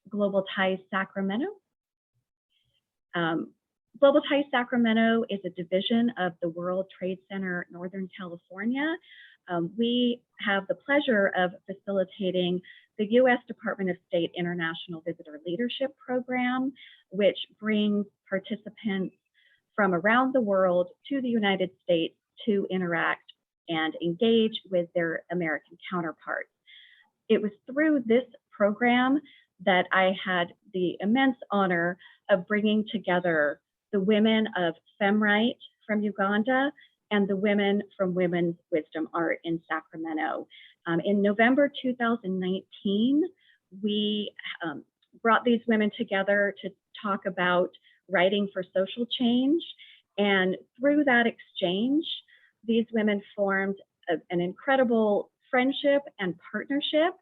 Global Ties Sacramento. Global Ties Sacramento is a division of the World Trade Center Northern California. We have the pleasure of facilitating the U.S. Department of State International Visitor Leadership Program, which brings participants from around the world to the United States to interact and engage with their American counterparts. It was through this program that I had the immense honor of bringing together the women of FEMRITE from Uganda and the women from Women's Wisdom Art in Sacramento. In November 2019, we brought these women together to talk about writing for social change. And through that exchange, these women formed an incredible friendship and partnership.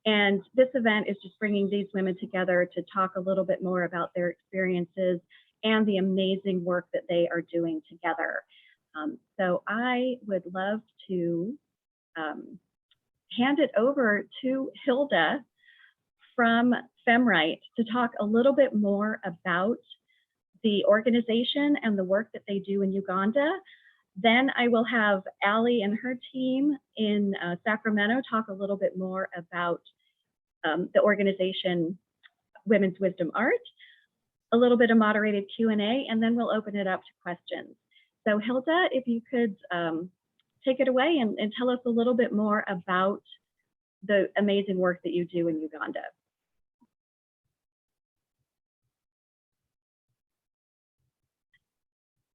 And this event is just bringing these women together to talk a little bit more about their experiences and the amazing work that they are doing together. So I would love to hand it over to Hilda from FEMRITE to talk a little bit more about the organization and the work that they do in Uganda. Then I will have Ali and her team in Sacramento talk a little bit more about the organization Women's Wisdom Art, a little bit of moderated Q&A, and then we'll open it up to questions. So Hilda, if you could take it away and tell us a little bit more about the amazing work that you do in Uganda.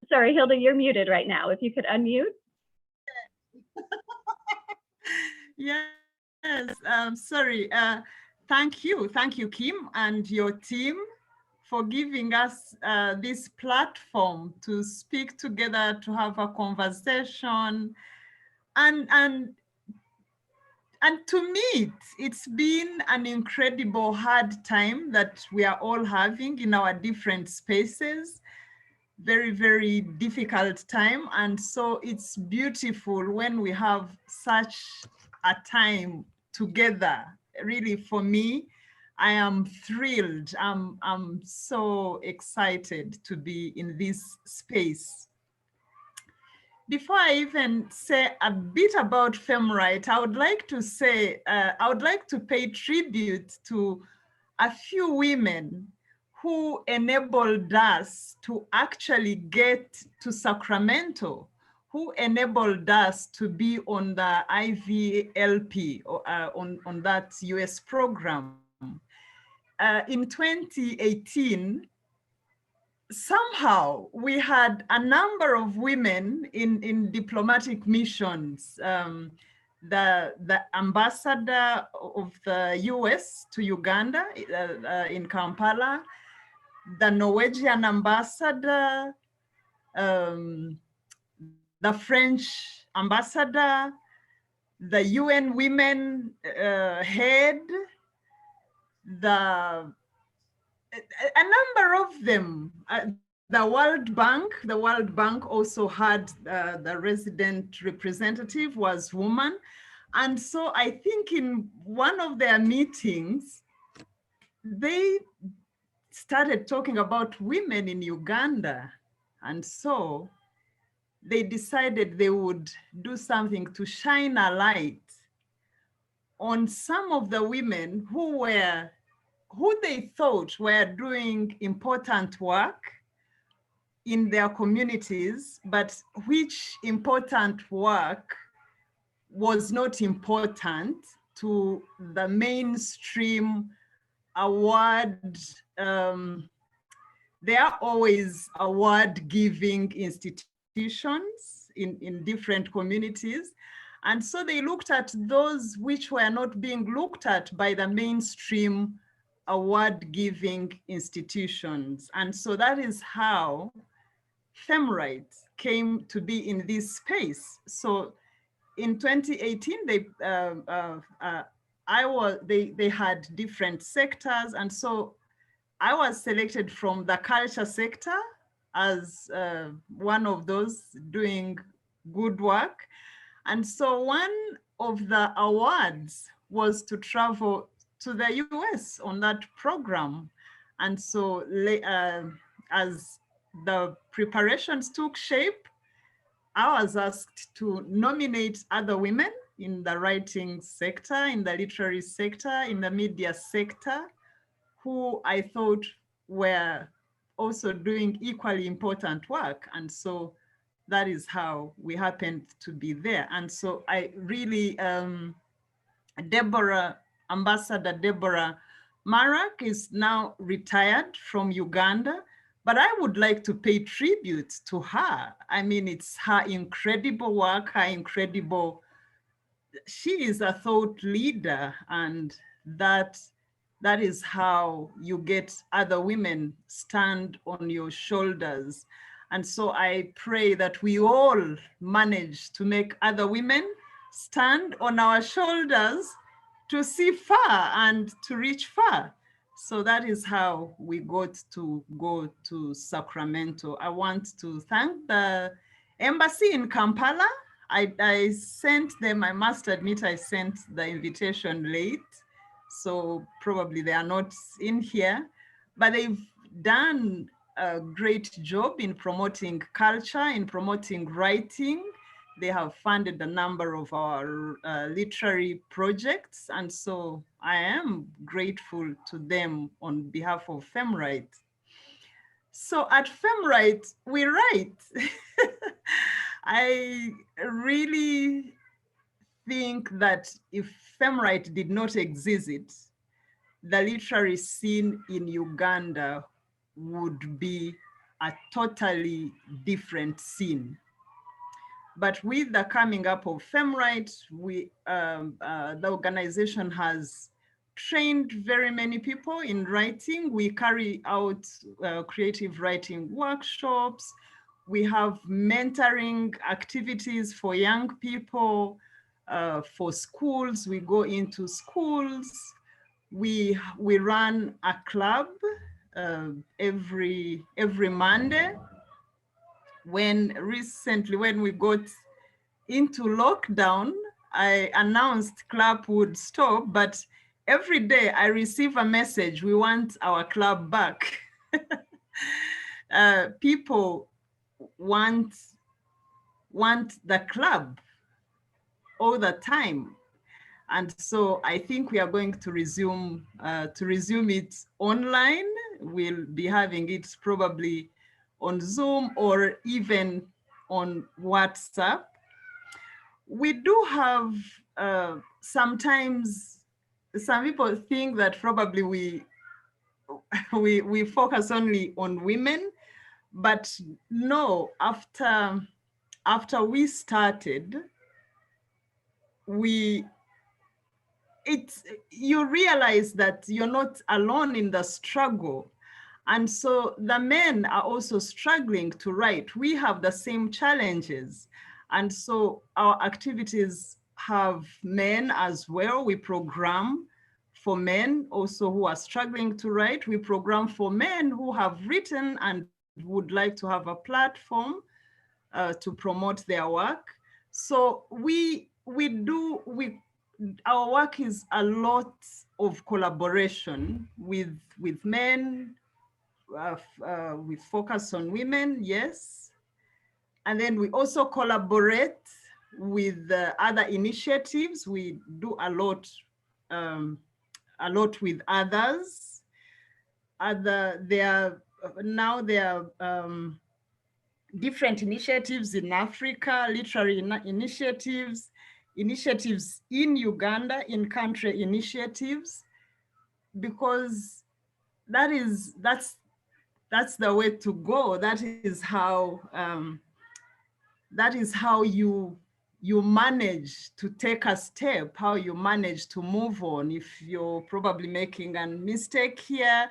Sorry, Hilda, you're muted right now. If you could unmute. Yes, sorry. Thank you, Kim, and your team for giving us this platform to speak together, to have a conversation, and to meet. It's been an incredible hard time that we are all having in our different spaces. Very, very difficult time. And so it's beautiful when we have such a time together. Really, for me, I am thrilled. I'm so excited to be in this space. Before I even say a bit about FEMRITE, I would like to say, I would like to pay tribute to a few women who enabled us to actually get to Sacramento, who enabled us to be on the IVLP, on that US program. In 2018, somehow we had a number of women in diplomatic missions. The ambassador of the US to Uganda in Kampala, the Norwegian ambassador, the French ambassador, the UN women head, a number of them. The World Bank also had the resident representative was woman. And so I think in one of their meetings, they started talking about women in Uganda. And so they decided they would do something to shine a light on some of the women who they thought were doing important work in their communities, but which important work was not important to the mainstream award. There are always award-giving institutions in different communities. And so they looked at those which were not being looked at by the mainstream award-giving institutions. And so that is how FEMRITE came to be in this space. So in 2018, they had different sectors. And so I was selected from the culture sector as one of those doing good work. And so one of the awards was to travel to the US on that program. And so as the preparations took shape, I was asked to nominate other women in the writing sector, in the literary sector, in the media sector, who I thought were also doing equally important work. And so that is how we happened to be there. And so I really, Ambassador Deborah Marak is now retired from Uganda, but I would like to pay tribute to her. I mean, it's her incredible work, she is a thought leader, and that is how you get other women stand on your shoulders. And so I pray that we all manage to make other women stand on our shoulders to see far and to reach far. So that is how we got to go to Sacramento. I want to thank the embassy in Kampala. I sent them, I must admit, I sent the invitation late. So probably they are not in here, but they've done a great job in promoting culture, in promoting writing. They have funded a number of our literary projects. And so I am grateful to them on behalf of FEMRITE. So at FEMRITE, we write. I really think that if FEMRITE did not exist, the literary scene in Uganda would be a totally different scene. But with the coming up of FEMRITE, the organization has trained very many people in writing. We carry out creative writing workshops. We have mentoring activities for young people, for schools. We go into schools. We run a club every Monday. Recently, when we got into lockdown, I announced club would stop, but every day I receive a message, we want our club back. People want the club all the time. And so I think we are going to resume it online. We'll be having it probably on Zoom or even on WhatsApp. We do have, sometimes some people think that probably we focus only on women, but no, after we started, you realize that you're not alone in the struggle. And so the men are also struggling to write. We have the same challenges. And so our activities have men as well. We program for men also who are struggling to write. We program for men who have written and would like to have a platform to promote their work. So our work is a lot of collaboration with men. We focus on women, yes. And then we also collaborate with other initiatives. We do a lot with others. There are different initiatives in Africa, literary initiatives in Uganda, in-country initiatives, because that's the way to go. That is how you manage to take a step, how you manage to move on. If you're probably making a mistake here,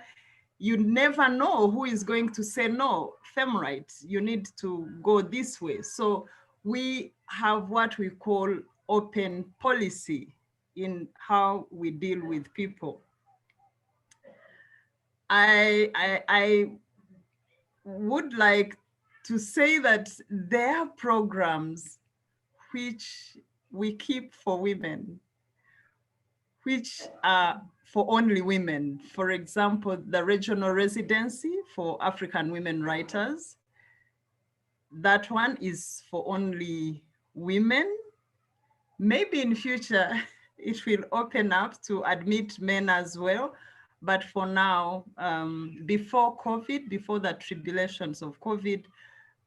you never know who is going to say, no, FEMRITE, you need to go this way. So we have what we call open policy in how we deal with people. I would like to say that there are programs which we keep for women, which are for only women. For example, the regional residency for African women writers. That one is for only women. Maybe in future, it will open up to admit men as well. But for now, before COVID, before the tribulations of COVID,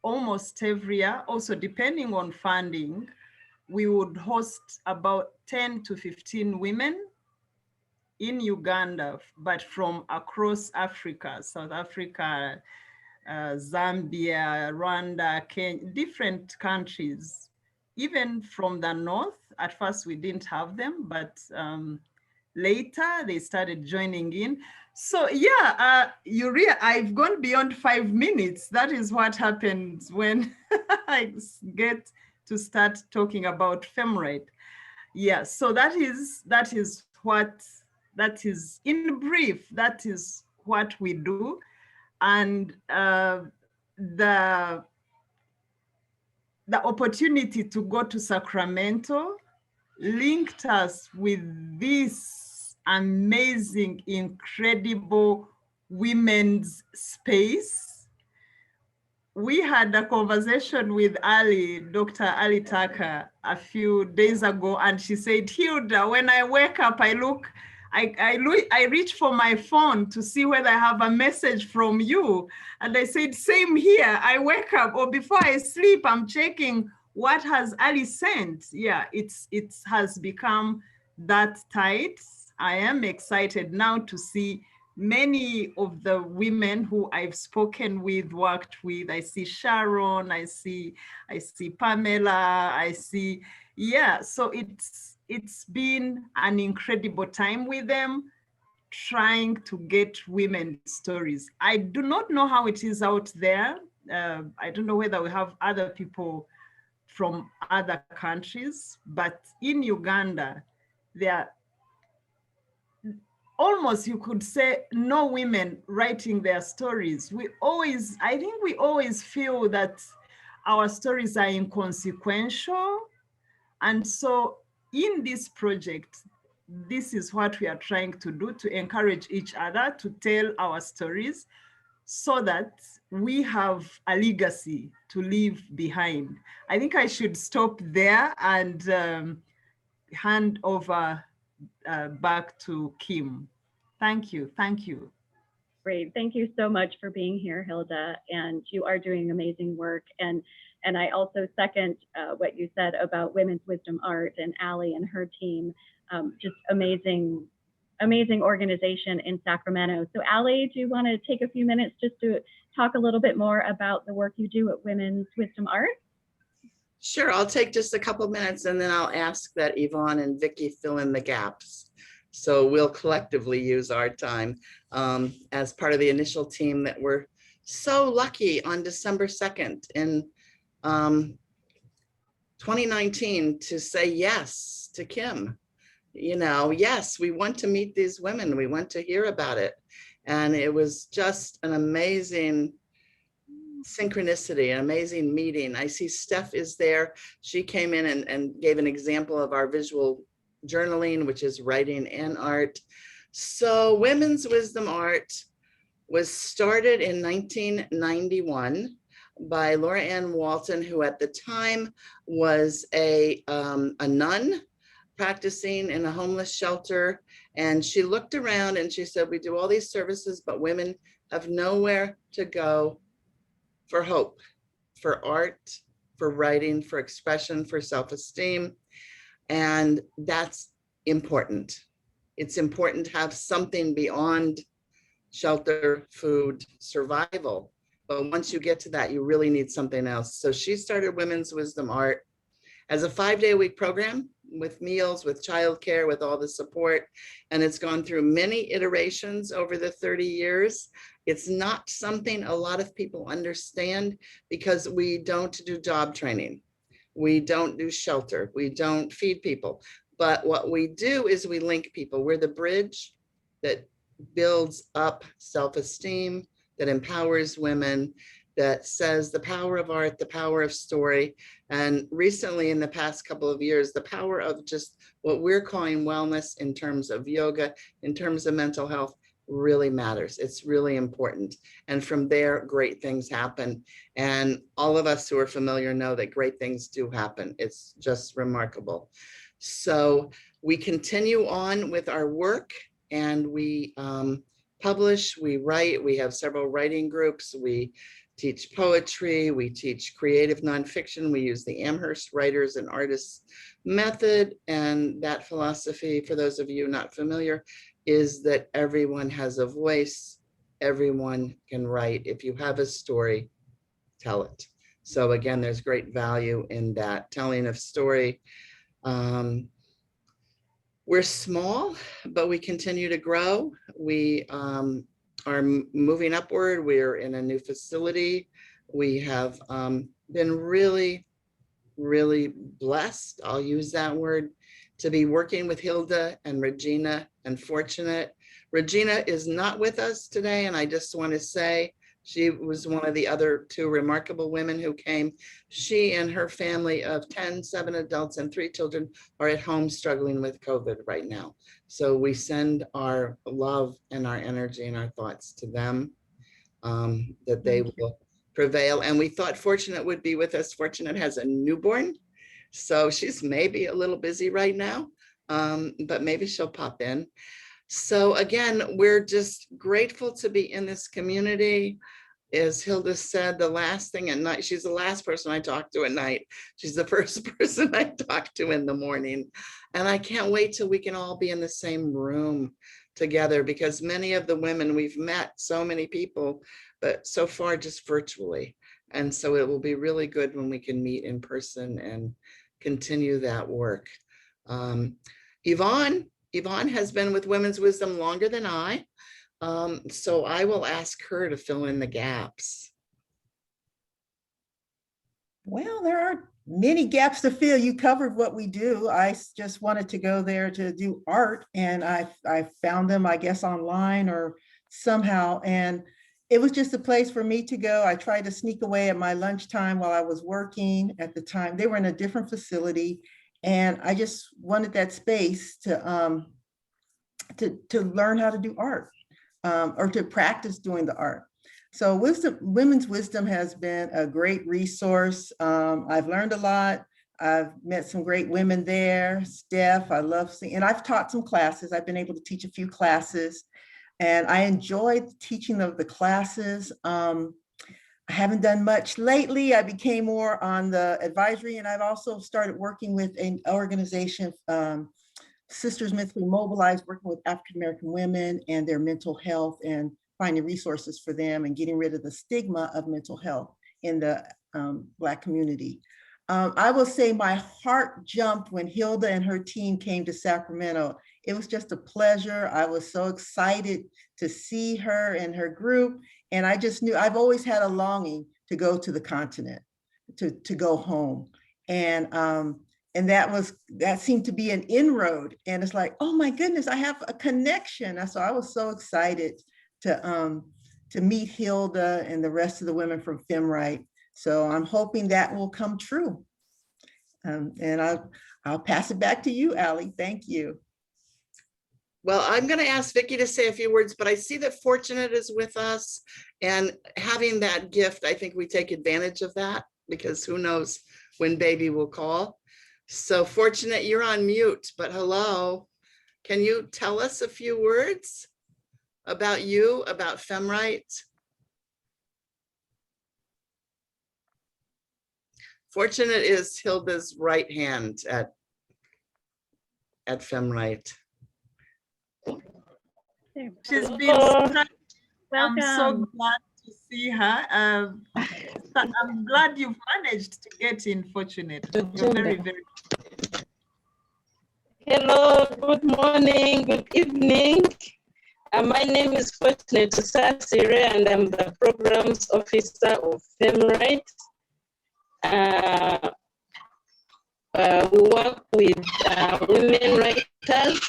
almost every year, also depending on funding, we would host about 10 to 15 women in Uganda, but from across Africa, South Africa, Zambia, Rwanda, Kenya, different countries, even from the north. At first we didn't have them, but later they started joining in. So yeah, I've gone beyond 5 minutes. That is what happens when I get to start talking about FEMRITE. Yeah, so that is in brief, that is what we do. And the opportunity to go to Sacramento linked us with this amazing, incredible women's space. We had a conversation with Dr. Ali Tucker, a few days ago, and she said, Hilda, when I wake up, I reach for my phone to see whether I have a message from you. And I said, same here. I wake up, or before I sleep, I'm checking what has Ali sent. Yeah, it has become that tight. I am excited now to see many of the women who I've spoken with, worked with. I see Sharon, I see Pamela, yeah, so it's been an incredible time with them, trying to get women's stories. I do not know how it is out there. I don't know whether we have other people from other countries, but in Uganda, there are almost, you could say, no women writing their stories. I think we always feel that our stories are inconsequential. And so in this project, this is what we are trying to do, to encourage each other to tell our stories so that we have a legacy to leave behind. I think I should stop there and hand over back to Kim. Thank you. Thank you. Great. Thank you so much for being here, Hilda. And you are doing amazing work. And I also second what you said about Women's Wisdom Art and Ali and her team. Just amazing organization in Sacramento. So Ali, do you want to take a few minutes just to talk a little bit more about the work you do at Women's Wisdom Art? Sure, I'll take just a couple minutes and then I'll ask that Yvonne and Vicky fill in the gaps. So we'll collectively use our time as part of the initial team that we're so lucky on December 2nd in 2019 to say yes to Kim. You know, yes, we want to meet these women. We want to hear about it. And it was just an amazing synchronicity, an amazing meeting. I see Steph is there. She came in and gave an example of our visual journaling, which is writing and art. So Women's Wisdom Art was started in 1991 by Laura Ann Walton, who at the time was a nun practicing in a homeless shelter. And she looked around and she said, we do all these services, but women have nowhere to go for hope, for art, for writing, for expression, for self-esteem. And that's important. It's important to have something beyond shelter, food, survival. But once you get to that, you really need something else. So she started Women's Wisdom Art as a 5-day-a-week program with meals, with childcare, with all the support. And it's gone through many iterations over the 30 years. It's not something a lot of people understand because we don't do job training. We don't do shelter. We don't feed people. But what we do is we link people. We're the bridge that builds up self-esteem, that empowers women, that says the power of art, the power of story. And recently, in the past couple of years, the power of just what we're calling wellness in terms of yoga, in terms of mental health, really matters. It's really important. And from there, great things happen. And all of us who are familiar know that great things do happen. It's just remarkable. So we continue on with our work, and we publish, we write, we have several writing groups, we teach poetry, we teach creative nonfiction, we use the Amherst Writers and Artists method. And that philosophy, for those of you not familiar, is that everyone has a voice, everyone can write. If you have a story, tell it. So again, there's great value in that telling of story. We're small, but we continue to grow. We are moving upward. We're in a new facility. We have been really, really blessed, I'll use that word, to be working with Hilda and Regina and fortunate. Regina is not with us today, and I just want to say she was one of the other two remarkable women who came. She and her family of 7 adults and 3 children are at home struggling with COVID right now. So we send our love and our energy and our thoughts to them, that they will prevail. And we thought Fortunate would be with us. Fortunate has a newborn, so she's maybe a little busy right now, but maybe she'll pop in. So again, we're just grateful to be in this community. As Hilda said, the last thing at night, she's the last person I talk to at night. She's the first person I talk to in the morning. And I can't wait till we can all be in the same room together, because many of the women we've met, so many people, but so far just virtually. And so it will be really good when we can meet in person and continue that work. Yvonne has been with Women's Wisdom longer than I, so I will ask her to fill in the gaps. Well, there are many gaps to fill. You covered what we do. I just wanted to go there to do art, and I found them, I guess, online or somehow, and it was just a place for me to go. I tried to sneak away at my lunchtime while I was working at the time. They were in a different facility, and I just wanted that space to learn how to do art, or to practice doing the art. So Women's Wisdom has been a great resource. I've learned a lot. I've met some great women there. Steph, I love seeing, and I've taught some classes. I've been able to teach a few classes, and I enjoyed the teaching of the classes. I haven't done much lately. I became more on the advisory, and I've also started working with an organization, Sisters Mentally Mobilized, working with African-American women and their mental health and finding resources for them and getting rid of the stigma of mental health in the Black community. I will say my heart jumped when Hilda and her team came to Sacramento. It was just a pleasure. I was so excited to see her and her group. And I just knew I've always had a longing to go to the continent, to go home. And that seemed to be an inroad. And it's like, oh my goodness, I have a connection. So I was so excited to meet Hilda and the rest of the women from FEMRITE. So I'm hoping that will come true. And I'll pass it back to you, Allie. Thank you. Well, I'm going to ask Vicki to say a few words, but I see that Fortunate is with us, and having that gift, I think we take advantage of that, because who knows when baby will call. So Fortunate, you're on mute, but hello. Can you tell us a few words about you, about FEMRITE? Fortunate is Hilda's right hand at FEMRITE. She's been welcome. I'm so Welcome. glad to see her. I'm glad you've managed to get in, Fortunate. You're very, very. Hello, good morning, good evening. My name is Fortunate Sasire, and I'm the Programs Officer of FEMRITE. We work with women writers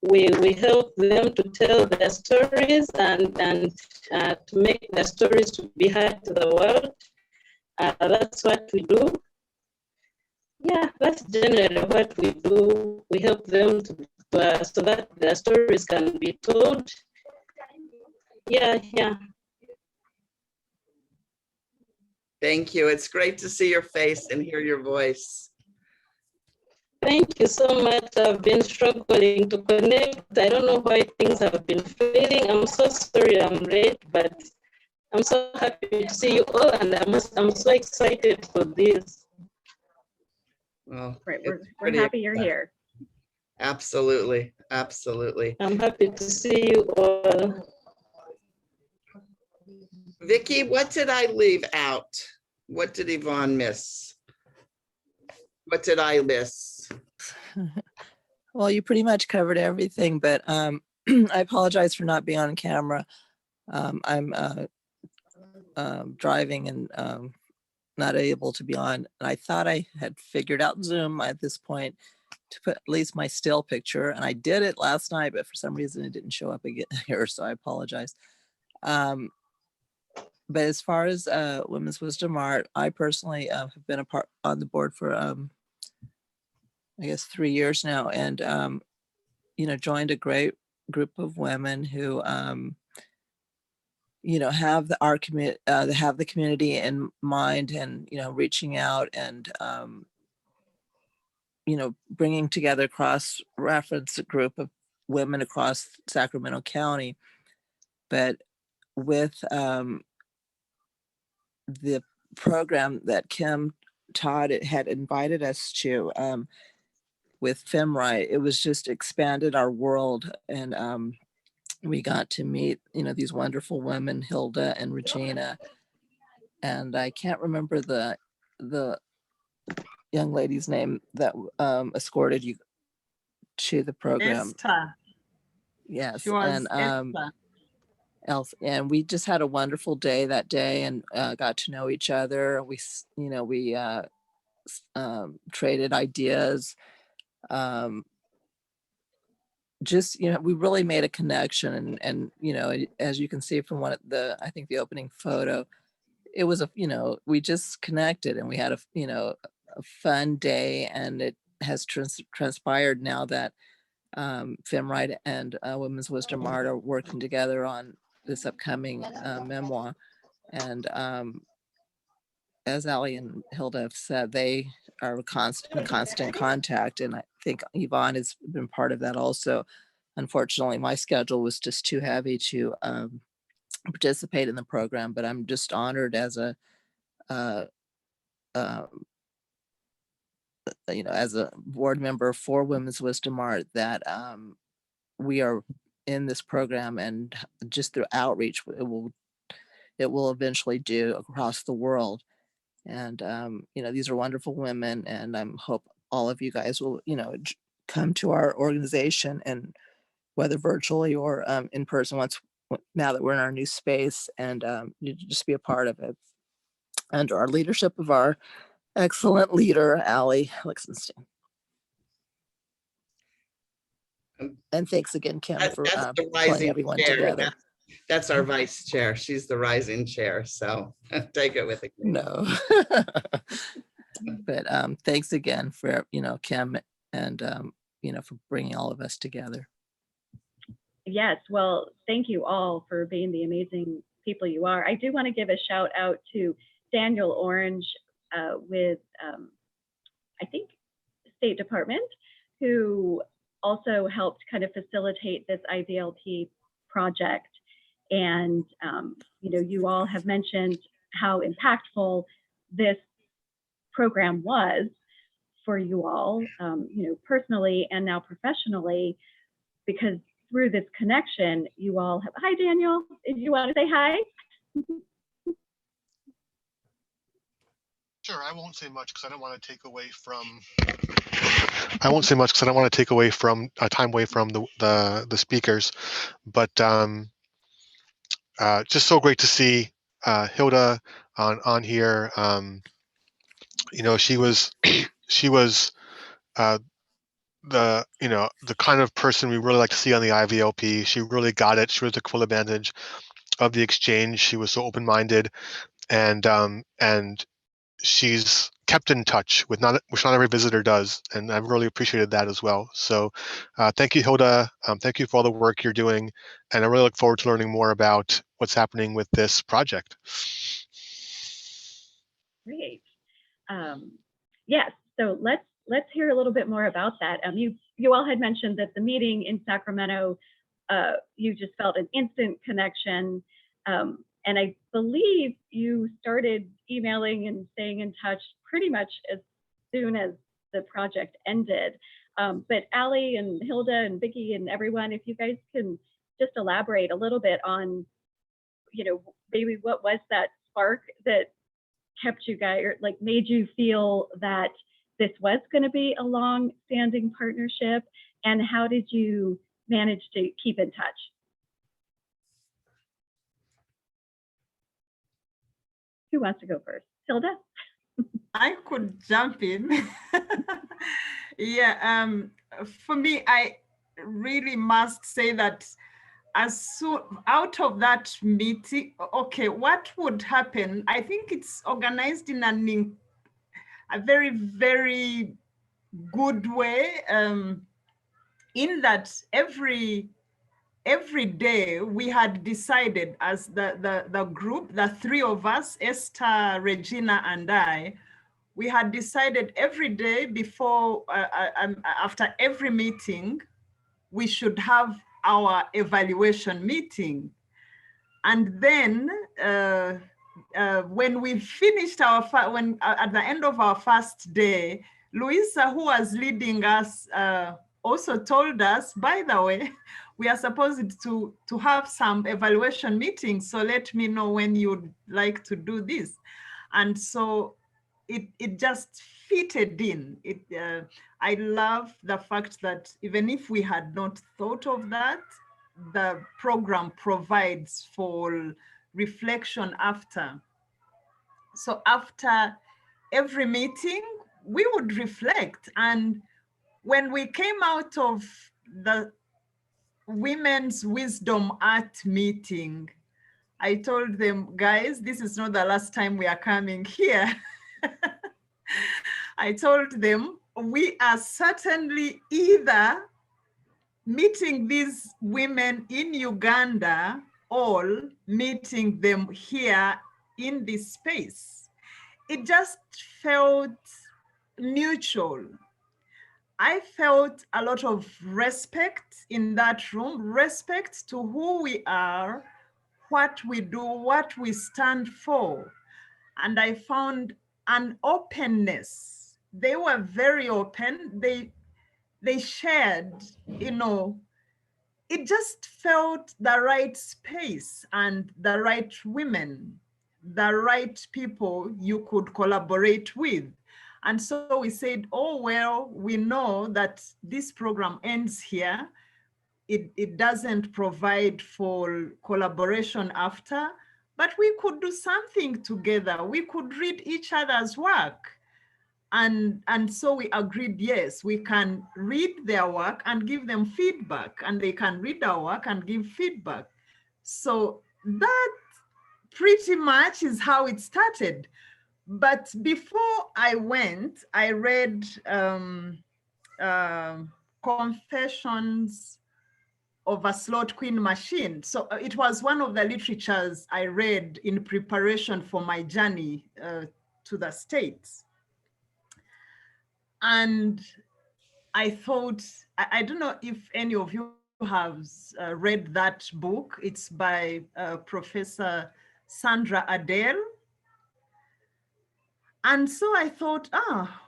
we help them to tell their stories and to make their stories to be heard to the world. That's what we do. Yeah, that's generally what we do. We help them to so that their stories can be told. Yeah. Thank you. It's great to see your face and hear your voice. Thank you so much. I've been struggling to connect. I don't know why things have been failing. I'm so sorry I'm late, but I'm so happy to see you all, and I'm so excited for this. Well, Right, it's we're pretty happy you're exciting. here. Absolutely. Absolutely. I'm happy to see you all. Vicky, what did I leave out? What did Yvonne miss? What did I miss? Well, you pretty much covered everything, but I apologize for not being on camera. I'm driving and not able to be on. And I thought I had figured out Zoom at this point to put at least my still picture. And I did it last night, but for some reason it didn't show up again here, so I apologize. But as far as Women's Wisdom Art, I personally have been a part on the board for I guess 3 years now, and joined a great group of women who have have the community in mind, and reaching out and bringing together cross-reference a group of women across Sacramento County. But with the program that Kim Todd had invited us to with FEMRITE, it was just expanded our world, and we got to meet these wonderful women, Hilda and Regina, and I can't remember the young lady's name that escorted you to the program. Esther. Yes, She was and Esther. and we just had a wonderful day that day, and got to know each other. We traded ideas. We really made a connection, and as you can see from I think the opening photo, it was we just connected, and we had a fun day, and it has transpired now that FEMRITE and Women's Wisdom Art are working together on this upcoming memoir. And as Ali and Hilda have said, they are in constant contact, and I think Yvonne has been part of that also. Unfortunately, my schedule was just too heavy to participate in the program, but I'm just honored as a as a board member for Women's Wisdom Art that we are in this program, and just through outreach, it will eventually do across the world. And these are wonderful women, and I hope all of you guys will come to our organization, and whether virtually or in person, now that we're in our new space, and you just be a part of it under our leadership of our excellent leader, Ali Lichtenstein. And thanks again, Kim, for pulling everyone together. That's our vice chair. She's the rising chair, so take it with a grain. No. But thanks again for Kim, and for bringing all of us together. Yes, well, thank you all for being the amazing people you are. I do want to give a shout out to Daniel Orange with, I think, State Department, who also helped kind of facilitate this IVLP project. And, you all have mentioned how impactful this program was for you all, personally and now professionally, because through this connection, you all have, hi, Daniel, if you want to say hi. Sure, I won't say much because I don't want to take away from. I won't say much because I don't want to take away from time away from the speakers, but just so great to see Hilda on here. She was the kind of person we really like to see on the IVLP. She really got it. She really took full advantage of the exchange. She was so open-minded, and she's kept in touch with which not every visitor does, and I've really appreciated that as well. So thank you, Hilda. Thank you for all the work you're doing, and I really look forward to learning more about what's happening with this project. Great. Yes, so let's hear a little bit more about that. You all had mentioned that the meeting in Sacramento, you just felt an instant connection. And I believe you started emailing and staying in touch pretty much as soon as the project ended. But Allie and Hilda and Vicki and everyone, if you guys can just elaborate a little bit on, maybe what was that spark that kept you guys, or like made you feel that this was going to be a long-standing partnership, and how did you manage to keep in touch? Who wants to go first? Hilda? I could jump in. Yeah, for me, I really must say that as soon out of that meeting, okay, what would happen? I think it's organized in a very, very good way, in that every day we had decided as the group, the three of us, Esther, Regina, and I, we had decided every day before, after every meeting, we should have our evaluation meeting. And then when we finished our, at the end of our first day, Louisa, who was leading us, also told us, by the way, we are supposed to have some evaluation meetings, so let me know when you'd like to do this. And so it just fitted in. I love the fact that even if we had not thought of that, the program provides for reflection after. So after every meeting, we would reflect. And when we came out of the Women's Wisdom Art meeting, I told them, guys, this is not the last time we are coming here. I told them, we are certainly either meeting these women in Uganda or meeting them here in this space. It just felt mutual. I felt a lot of respect in that room, respect to who we are, what we do, what we stand for. And I found an openness. They were very open. They shared, it just felt the right space and the right women, the right people you could collaborate with. And so we said, oh, well, we know that this program ends here. It doesn't provide for collaboration after, but we could do something together. We could read each other's work. And so we agreed, yes, we can read their work and give them feedback, and they can read our work and give feedback. So that pretty much is how it started. But before I went, I read Confessions of a Slot Queen Machine. So it was one of the literatures I read in preparation for my journey to the States. And I thought, I don't know if any of you have read that book. It's by Professor Sandra Adele. And so I thought,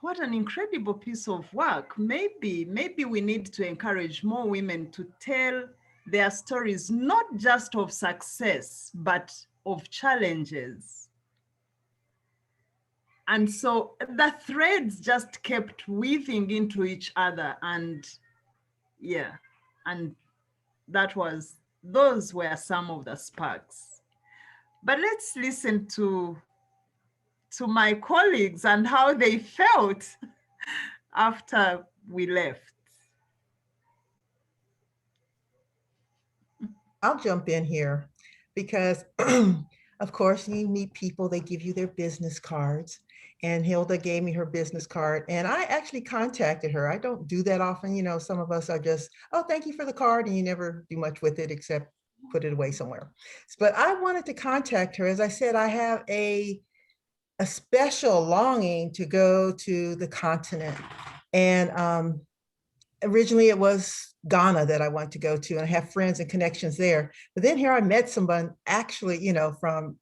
what an incredible piece of work. Maybe we need to encourage more women to tell their stories, not just of success, but of challenges. And so the threads just kept weaving into each other. And yeah, and those were some of the sparks. But let's listen to my colleagues and how they felt after we left. I'll jump in here because of course you meet people, they give you their business cards. And Hilda gave me her business card and I actually contacted her. I don't do that often. You know, some of us are just, oh, thank you for the card. And you never do much with it except put it away somewhere. But I wanted to contact her. As I said, I have a special longing to go to the continent. And originally it was Ghana that I wanted to go to, and I have friends and connections there. But then here I met someone actually, you know, from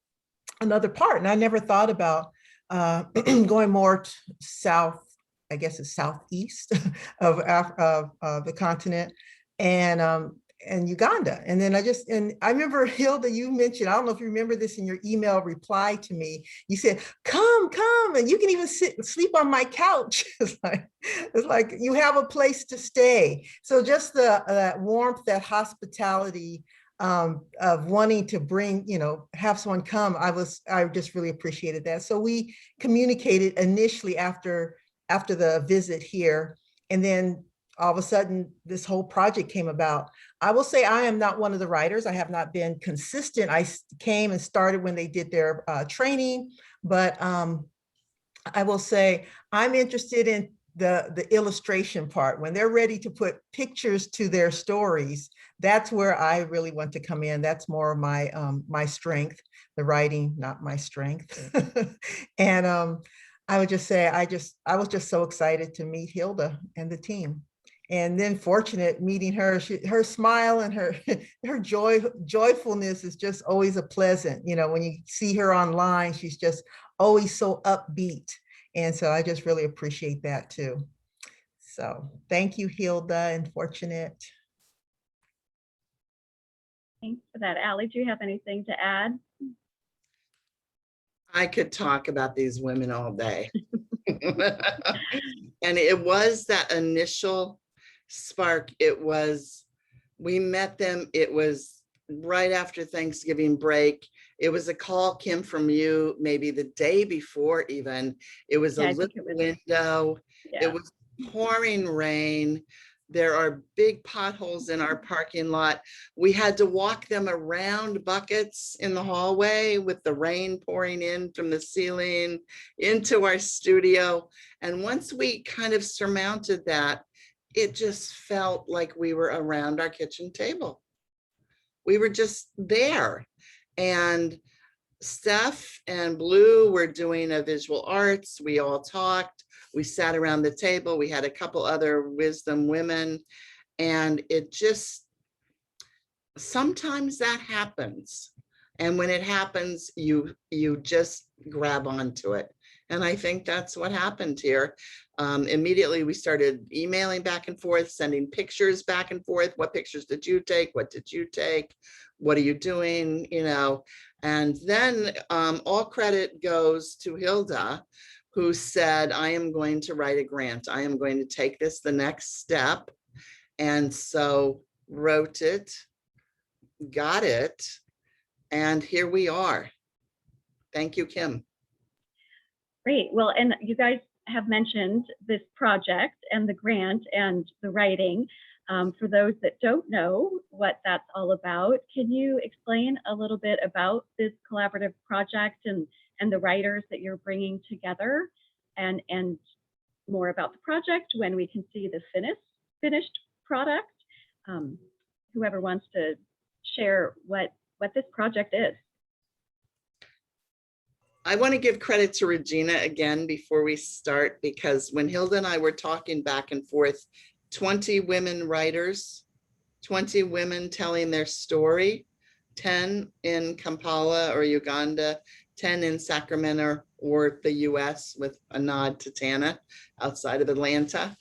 another part, and I never thought about going more south, I guess it's southeast of the continent, and Uganda. And then and I remember, Hilda, you mentioned, I don't know if you remember this in your email reply to me, you said, come, and you can even sleep on my couch. It's like you have a place to stay. So just that warmth, that hospitality, of wanting to bring, you know, have someone come, I just really appreciated that. So we communicated initially after the visit here, and then all of a sudden this whole project came about. I will say I am not one of the writers. I have not been consistent. I came and started when they did their training, but I will say I'm interested in the illustration part. When they're ready to put pictures to their stories, that's where I really want to come in. That's more of my my strength, the writing, not my strength. And I would just say, I was just so excited to meet Hilda and the team. And then fortunate meeting her, her smile and her joyfulness is just always a pleasant, you know, when you see her online, she's just always so upbeat. And so I just really appreciate that too. So thank you, Hilda and Fortunate. Thanks for that. Allie, do you have anything to add? I could talk about these women all day. And it was that initial spark. We met them, it was right after Thanksgiving break. It was a call, Kim, from you, maybe the day before even. It was a little window. Yeah. It was pouring rain. There are big potholes in our parking lot. We had to walk them around buckets in the hallway with the rain pouring in from the ceiling into our studio. And once we kind of surmounted that, it just felt like we were around our kitchen table. We were just there. And Steph and Blue were doing a visual arts. We all talked. We sat around the table. We had a couple other wisdom women. And it just, sometimes that happens. And when it happens, you just grab onto it. And I think that's what happened here. Immediately, we started emailing back and forth, sending pictures back and forth. What pictures did you take? What did you take? What are you doing? You know, and then all credit goes to Hilda, who said, I am going to write a grant. I am going to take this the next step. And so wrote it, got it, and here we are. Thank you, Kim. Great. Well, and you guys have mentioned this project and the grant and the writing. For those that don't know what that's all about, can you explain a little bit about this collaborative project and the writers that you're bringing together, and more about the project, when we can see the finished product? Whoever wants to share what this project is. I want to give credit to Regina again before we start, because when Hilda and I were talking back and forth, 20 women writers, 20 women telling their story, 10 in Kampala or Uganda, 10 in Sacramento or the US, with a nod to Tana outside of Atlanta.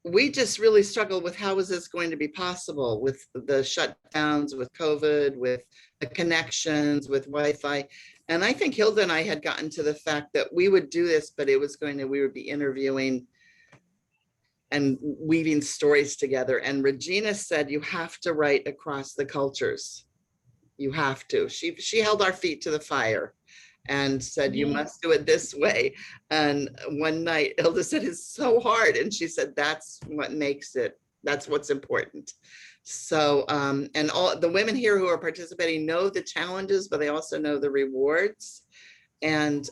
We just really struggled with how was this going to be possible with the shutdowns, with COVID, with the connections, with Wi-Fi. And I think Hilda and I had gotten to the fact that we would do this, but it was we would be interviewing and weaving stories together. And Regina said, you have to write across the cultures. You have to. She held our feet to the fire and said, you must do it this way. And one night, Hilda said, it's so hard. And she said, that's what makes it That's what's important. So, and all the women here who are participating know the challenges, but they also know the rewards. And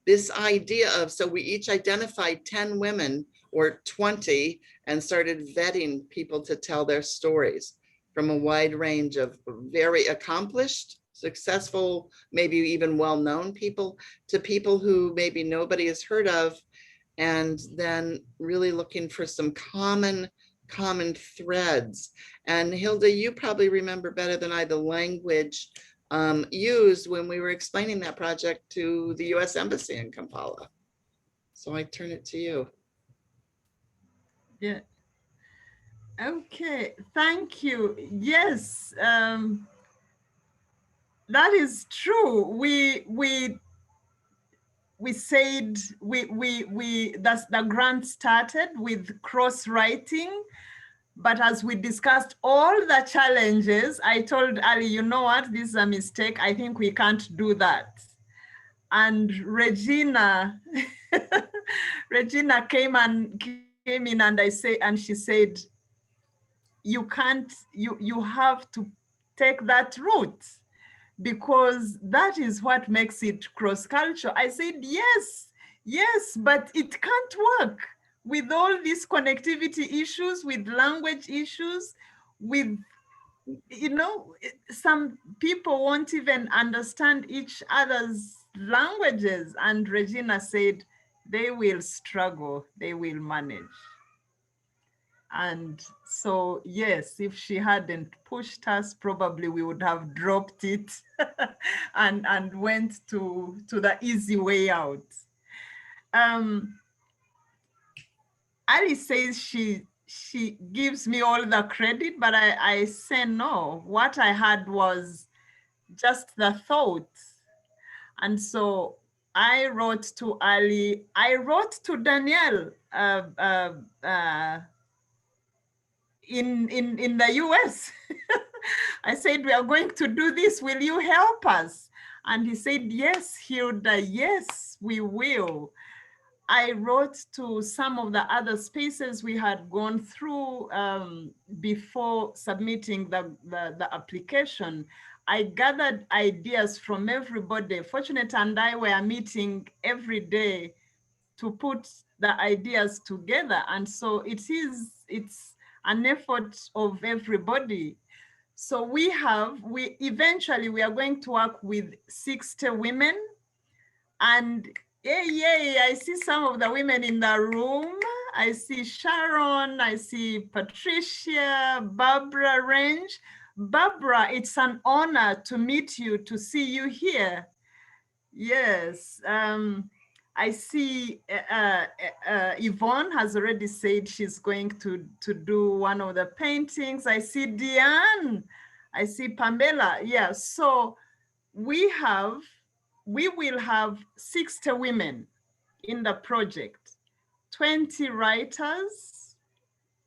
this idea of, so we each identified 10 women or 20 and started vetting people to tell their stories from a wide range of very accomplished, successful, maybe even well-known people to people who maybe nobody has heard of, and then really looking for some common threads. And Hilda, you probably remember better than I the language used when we were explaining that project to the US Embassy in Kampala. So I turn it to you. Yeah. Okay, thank you. Yes, that is true. We said that's the grant started with cross writing. But as we discussed all the challenges, I told Ali, you know what, this is a mistake. I think we can't do that. And Regina, Regina came in and she said, you can't, you have to take that route because that is what makes it cross-cultural. I said, yes, but it can't work with all these connectivity issues, with language issues, with, you know, some people won't even understand each other's languages. And Regina said, they will struggle, they will manage. And so, yes, if she hadn't pushed us, probably we would have dropped it and went to the easy way out. Ali says she gives me all the credit, but I say no. What I had was just the thought. And so I wrote to Ali, I wrote to Danielle in the US. I said, we are going to do this. Will you help us? And he said, yes, Hilda, yes, we will. I wrote to some of the other spaces we had gone through before submitting the application. I gathered ideas from everybody. Fortunate and I were meeting every day to put the ideas together. And so it's an effort of everybody. So we eventually we are going to work with 60 women. And yay, I see some of the women in the room. I see Sharon, I see Patricia, Barbara Range. Barbara, it's an honor to meet you, to see you here. Yes, I see Yvonne has already said she's going to do one of the paintings. I see Diane, I see Pamela. Yeah, so we will have 60 women in the project, 20 writers,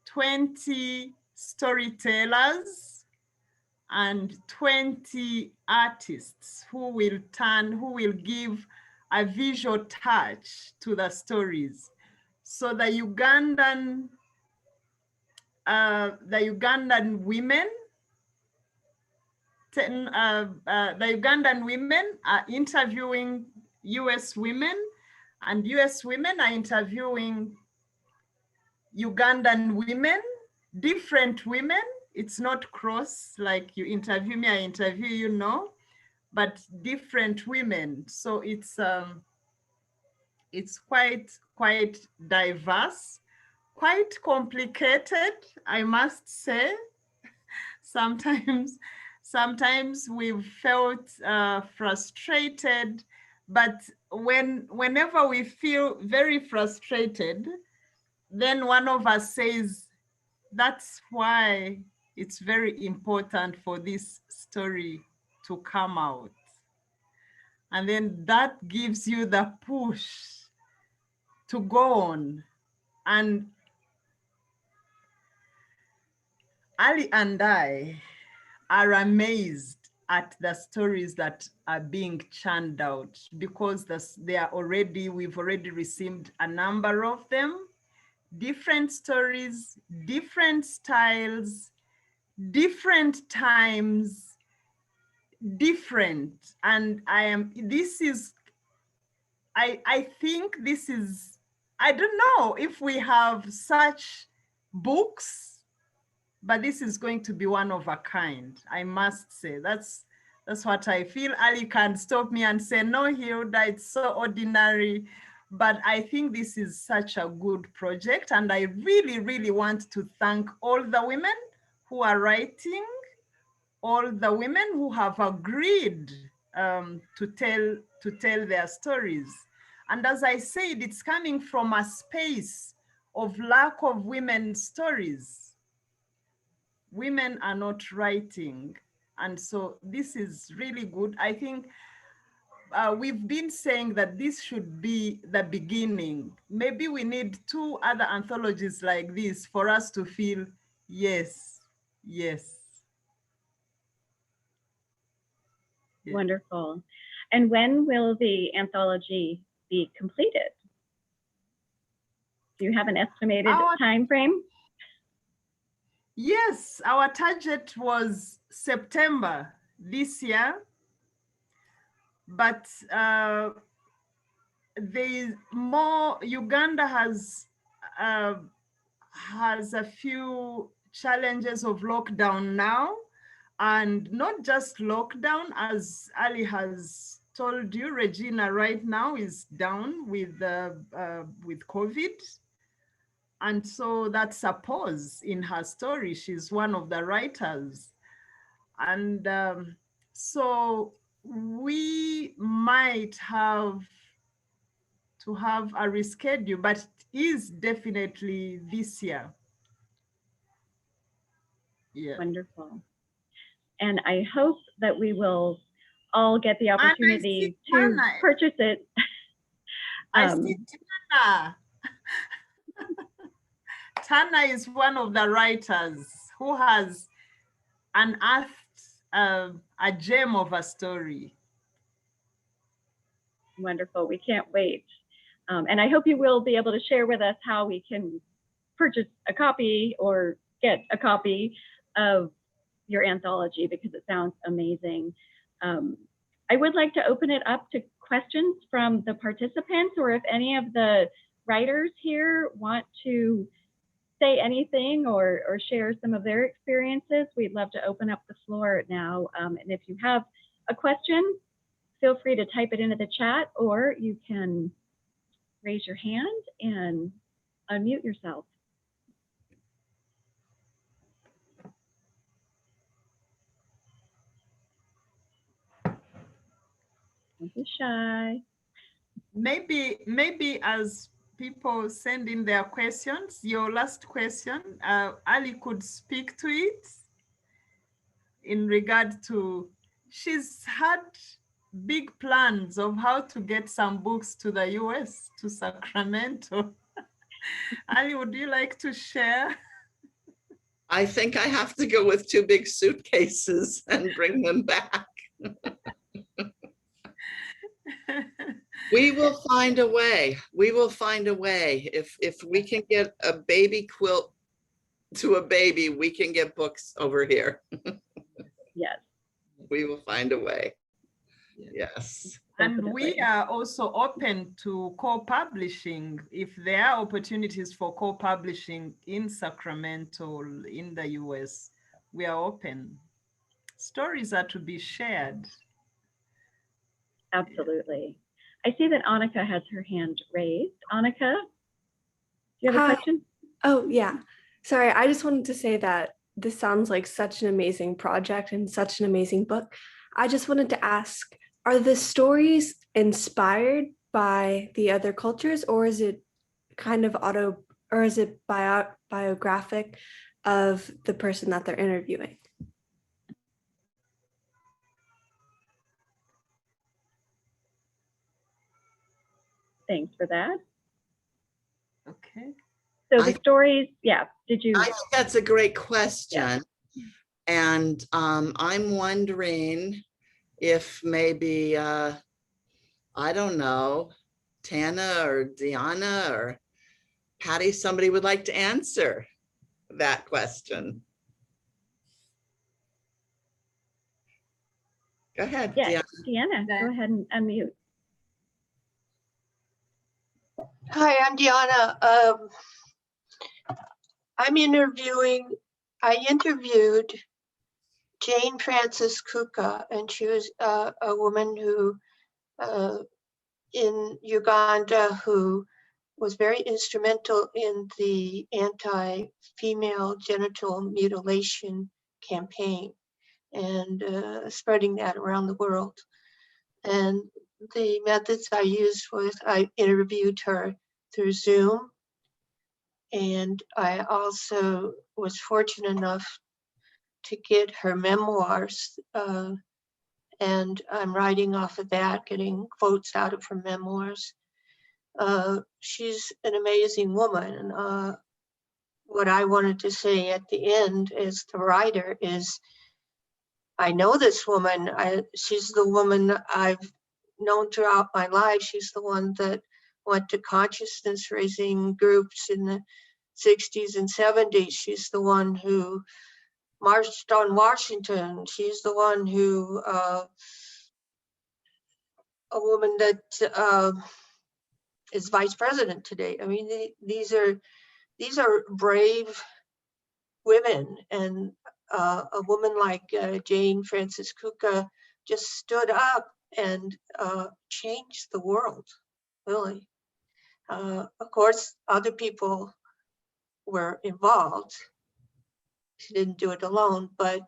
20 storytellers, and 20 artists who will give a visual touch to the stories. So the Ugandan women, the Ugandan women are interviewing US women, and US women are interviewing Ugandan women, different women. It's not cross, like you interview me, I interview you, no, but different women. So it's quite diverse, quite complicated, I must say. Sometimes we've felt frustrated, but whenever we feel very frustrated, then one of us says, that's why it's very important for this story to come out. And then that gives you the push to go on. And Ali and I are amazed at the stories that are being churned out because we've already received a number of them. different stories, different styles, different times, different. And I think this is, I don't know if we have such books, but this is going to be one of a kind, I must say. That's what I feel. Ali can stop me and say, no, Hilda, it's so ordinary. But I think this is such a good project. And I really, really want to thank all the women who are writing, all the women who have agreed to tell their stories. And as I said, it's coming from a space of lack of women's stories. Women are not writing. And so this is really good. I think we've been saying that this should be the beginning. Maybe we need 2 other anthologies like this for us to feel, yes, yes. Yeah. Wonderful. And when will the anthology be completed? Do you have an estimated time frame? Yes, our target was September this year, but there's more. Uganda has a few challenges of lockdown now, and not just lockdown, as Ali has told you, Regina right now is down with COVID. And so that's a pause in her story. She's one of the writers. And so we might have to have a reschedule, but it is definitely this year. Yeah. Wonderful. And I hope that we will all get the opportunity to purchase it. I see Tana. Tana is one of the writers who has unearthed a gem of a story. Wonderful. We can't wait. And I hope you will be able to share with us how we can purchase a copy or get a copy of your anthology, because it sounds amazing. I would like to open it up to questions from the participants, or if any of the writers here want to say anything or share some of their experiences, we'd love to open up the floor now. And if you have a question, feel free to type it into the chat, or you can raise your hand and unmute yourself. Don't be shy. Maybe as people send in their questions, your last question, Ali could speak to it in regard to, she's had big plans of how to get some books to the US, to Sacramento. Ali, would you like to share? I think I have to go with 2 big suitcases and bring them back. We will find a way. We will find a way. If we can get a baby quilt to a baby, we can get books over here. Yes. We will find a way. Yes. And we are also open to co-publishing. If there are opportunities for co-publishing in Sacramento, in the US, we are open. Stories are to be shared. Absolutely. I see that Annika has her hand raised. Annika, do you have a question? Oh, yeah. Sorry, I just wanted to say that this sounds like such an amazing project and such an amazing book. I just wanted to ask, are the stories inspired by the other cultures, or is it kind of biographic of the person that they're interviewing? Thanks for that. Okay. So the stories, yeah, did you? I think that's a great question. Yeah. And I'm wondering if maybe, I don't know, Tana or Diana or Patty, somebody would like to answer that question. Go ahead, Yes, Deanna. Deanna, go ahead and unmute. Hi, I'm Deanna. I interviewed Jane Frances Kuka, and she was a woman who in Uganda who was very instrumental in the anti-female genital mutilation campaign and spreading that around the world. And the methods I used was I interviewed her through Zoom. And I also was fortunate enough to get her memoirs. And I'm writing off of that, getting quotes out of her memoirs. She's an amazing woman. What I wanted to say at the end as the writer is, I know this woman. She's the woman I've known throughout my life. She's the one that went to consciousness raising groups in the 60s and 70s. She's the one who marched on Washington. She's the one who, a woman that is vice president today. I mean, these are brave women, and a woman like Jane Frances Kuka just stood up and changed the world, really. Of course, other people were involved. She didn't do it alone, but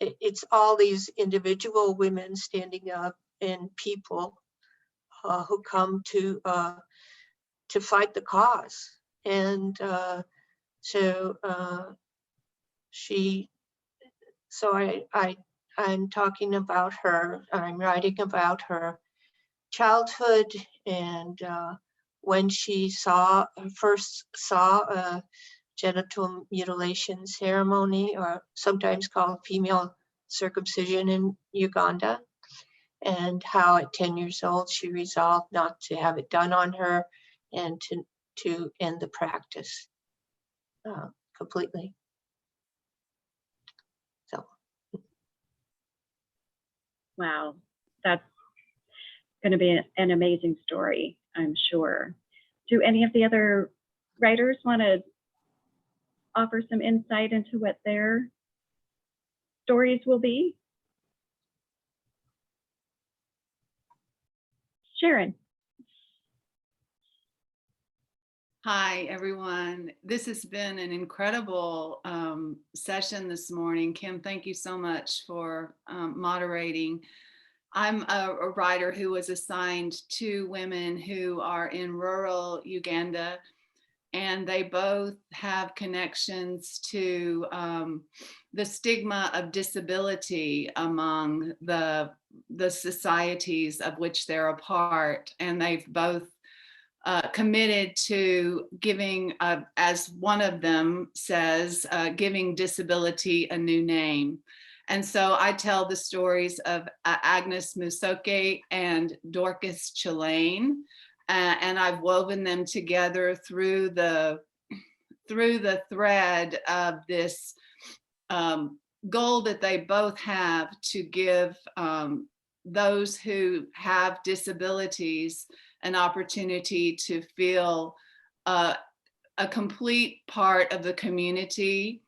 it's all these individual women standing up and people who come to fight the cause. And I'm talking about her. I'm writing about her childhood and when she first saw a genital mutilation ceremony, or sometimes called female circumcision in Uganda, and how at 10 years old she resolved not to have it done on her and to end the practice completely. So. Wow, that's going to be an amazing story, I'm sure. Do any of the other writers want to offer some insight into what their stories will be? Sharon. Hi, everyone. This has been an incredible session this morning. Kim, thank you so much for moderating. I'm a writer who was assigned to women who are in rural Uganda, and they both have connections to the stigma of disability among the societies of which they're a part. And they've both committed to giving, as one of them says, giving disability a new name. And so I tell the stories of Agnes Musoke and Dorcas Chilane, and I've woven them together through the thread of this goal that they both have to give those who have disabilities an opportunity to feel a complete part of the community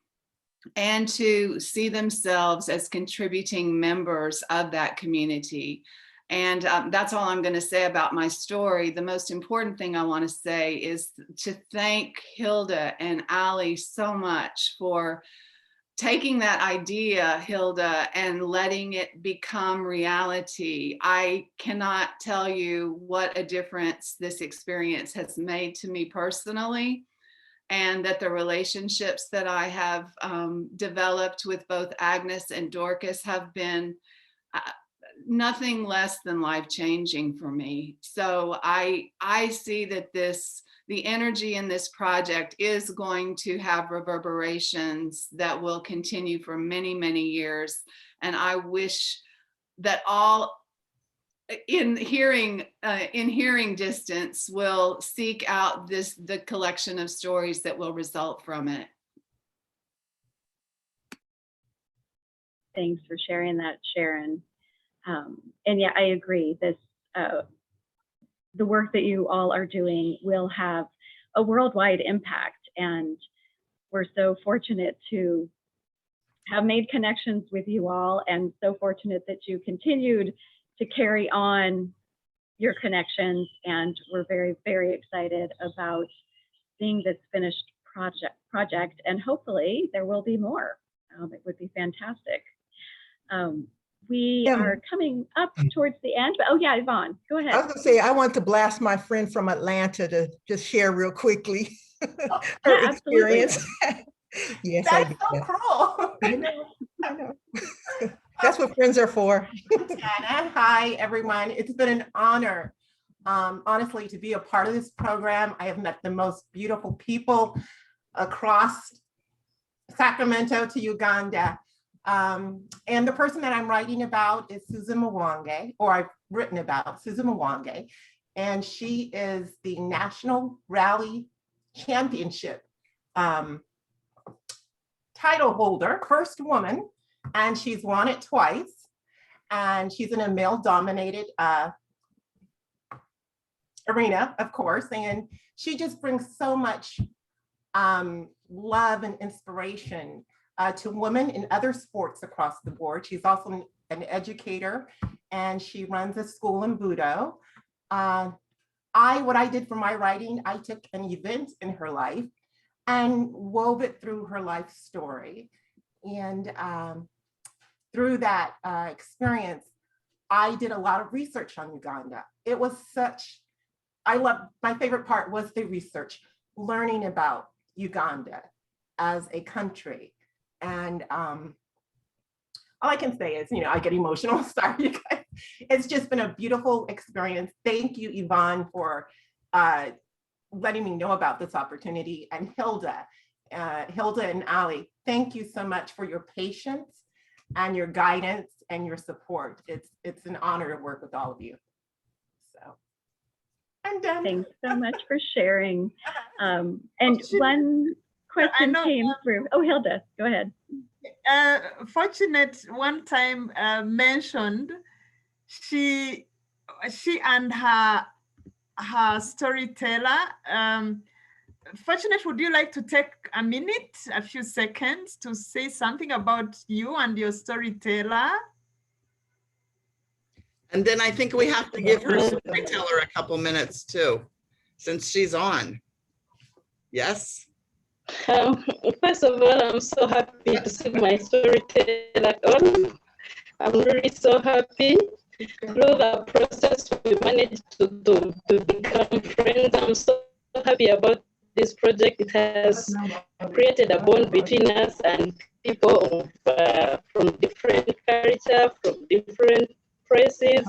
and to see themselves as contributing members of that community. And that's all I'm going to say about my story. The most important thing I want to say is to thank Hilda and Ali so much for taking that idea, Hilda, and letting it become reality. I cannot tell you what a difference this experience has made to me personally, and that the relationships that I have developed with both Agnes and Dorcas have been nothing less than life-changing for me. So I see that the energy in this project is going to have reverberations that will continue for many, many years. And I wish that all in hearing distance will seek out the collection of stories that will result from it. Thanks for sharing that, Sharon. And yeah, I agree. The work that you all are doing will have a worldwide impact, and we're so fortunate to have made connections with you all, and so fortunate that you continued to carry on your connections. And we're very, very excited about seeing this finished project, and hopefully there will be more. It would be fantastic. We are coming up towards the end, but oh yeah, Yvonne, go ahead. I was gonna say, I want to blast my friend from Atlanta to just share real quickly her experience. Yes, that's so cruel. I know. That's what friends are for. Tana, hi everyone. It's been an honor, honestly, to be a part of this program. I have met the most beautiful people across Sacramento to Uganda. And the person that I'm writing about is Susan Mwangi, or I've written about Susan Mwangi, and she is the National Rally Championship title holder, first woman, and she's won it twice. And she's in a male-dominated arena, of course, and she just brings so much love and inspiration to women in other sports across the board. She's also an educator, and she runs a school in Budo. What I did for my writing, I took an event in her life and wove it through her life story. And through that experience, I did a lot of research on Uganda. It was my favorite part was the research, learning about Uganda as a country. And all I can say is, I get emotional. Sorry, you guys. It's just been a beautiful experience. Thank you, Yvonne, for letting me know about this opportunity. And Hilda and Ali, thank you so much for your patience and your guidance and your support. It's an honor to work with all of you. So I'm done. Thanks so much for sharing. And one question came through. Oh, Hilda, go ahead. Fortunate one time mentioned she and her storyteller. Fortunate, would you like to take a minute, a few seconds to say something about you and your storyteller? And then I think we have to give her storyteller a couple minutes too, since she's on. Yes? First of all, I'm so happy to see my storyteller on. I'm really so happy. Through the process, we managed to become friends. I'm so happy about this project. It has created a bond between us and people from different culture, from different places.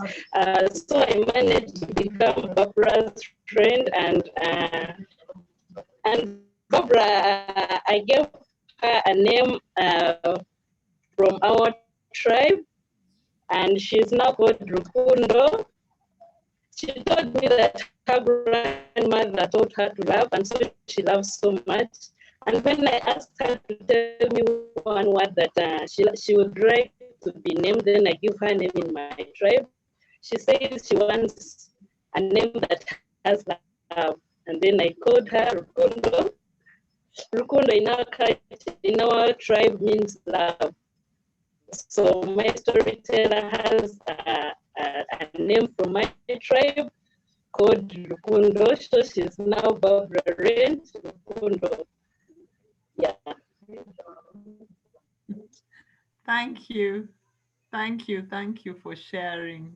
So I managed to become Barbara's friend, and Barbara, I gave her a name from our tribe, and she's now called Rukundo. She told me that her grandmother taught her to love, and so she loves so much. And when I asked her to tell me one word that she would like to be named, then I give her a name in my tribe. She says she wants a name that has love, and then I called her Rukundo. Rukundo in our tribe means love. So my storyteller has a name from my tribe called Rukundo. So she's now Barbara Range Rukundo. Yeah. Thank you. Thank you for sharing.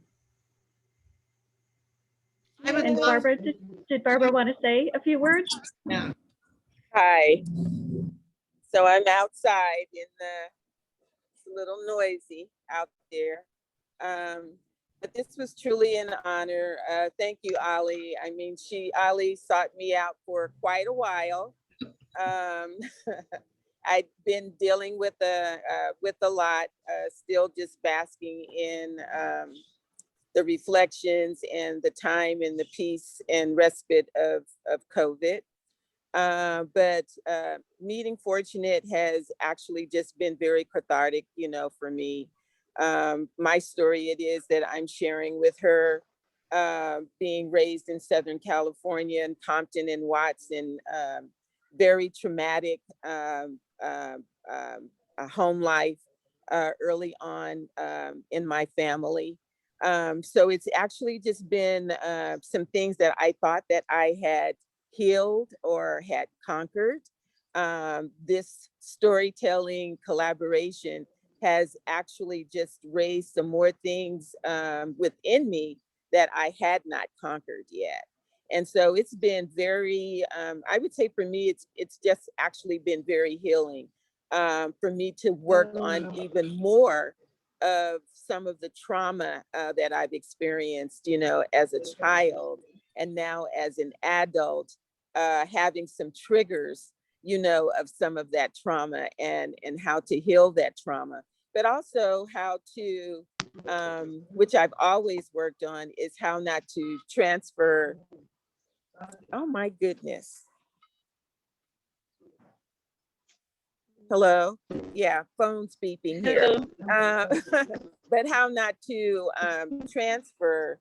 And Barbara, did Barbara want to say a few words? Yeah. Hi. So I'm outside it's a little noisy out there. But this was truly an honor. Thank you, Ali. I mean, Ali sought me out for quite a while. I'd been dealing with a lot, still just basking in the reflections and the time and the peace and respite of COVID. But meeting Fortunate has actually just been very cathartic, you know, for me. My story it is that I'm sharing with her, being raised in Southern California in Compton and Watts, and very traumatic home life early on in my family. So it's actually just been some things that I thought that I had healed or had conquered. This storytelling collaboration has actually just raised some more things within me that I had not conquered yet. And so it's been very, I would say for me, it's just actually been very healing for me to work on even more of some of the trauma that I've experienced, you know, as a child, and now as an adult, having some triggers, you know, of some of that trauma, and how to heal that trauma, but also how to, which I've always worked on, is how not to transfer. Oh my goodness. Hello? Yeah, phone's beeping here. But how not to transfer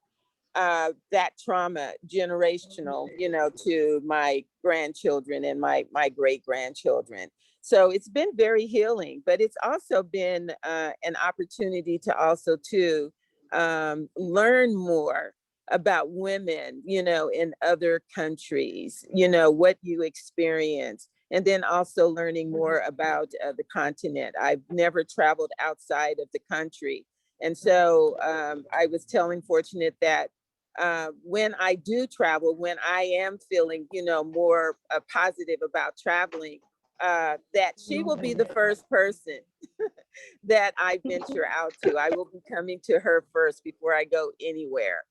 that trauma generational, you know, to my grandchildren and my great grandchildren. So it's been very healing, but it's also been an opportunity to also to learn more about women, you know, in other countries, you know, what you experience, and then also learning more about the continent. I've never traveled outside of the country. And so I was telling Fortunate that when I do travel, when I am feeling, you know, more positive about traveling, that she will be the first person that I venture out to. I will be coming to her first before I go anywhere.